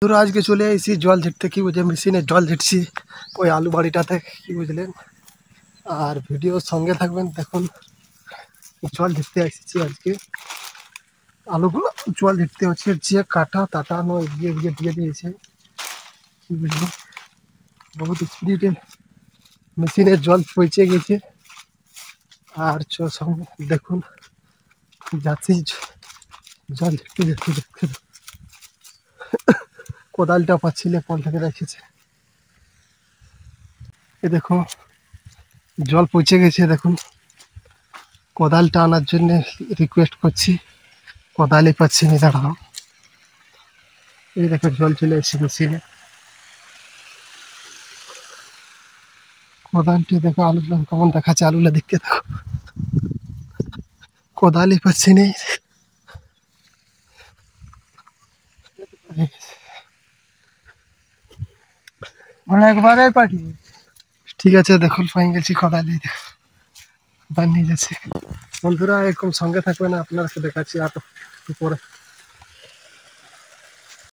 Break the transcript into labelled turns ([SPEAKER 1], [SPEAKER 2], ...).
[SPEAKER 1] ধরো আজকে চলে এসেছি জল ঝেড়তে, কি বুঝে মেশিনে জল ঝেড়ছি ওই আলু বাড়িটাতে, কি বুঝলেন। আর ভিডিওর সঙ্গে থাকবেন, দেখুন জল ঝেড়তে এসেছি আজকে। আলুগুলো জল ঝেড়তে হচ্ছে, যে কাটা তাটানো এগিয়ে এগিয়ে দিয়ে দিয়েছে, কি বুঝলেন। বহুত স্পিডে মেশিনে জল পৌঁছে গেছে। আর সঙ্গে দেখুন যাচ্ছি জল ঝেড়তে ঝেড়তে দেখতে, কোদালটা পাচ্ছিলে কল থেকে রেখেছে। এ দেখো জল পৌঁছে গেছে, দেখুন কোদালটা আনার জন্য রিকোয়েস্ট করছি, কোদালই পাচ্ছি না, দাঁড়াও। এই দেখো জল চলে এসেছে মেশিনে। কোদালটি দেখো আলুগুলো কেমন দেখাচ্ছে, আলুগুলো দেখতে থাকো, কোদালই পাচ্ছি না। একবারে পাঠিয়ে ঠিক আছে, দেখুন পাই গেছি কোদালি, কোদাল নিয়ে যাচ্ছে। বন্ধুরা এরকম সঙ্গে থাকবে না, আপনারা দেখাচ্ছি আর পরে।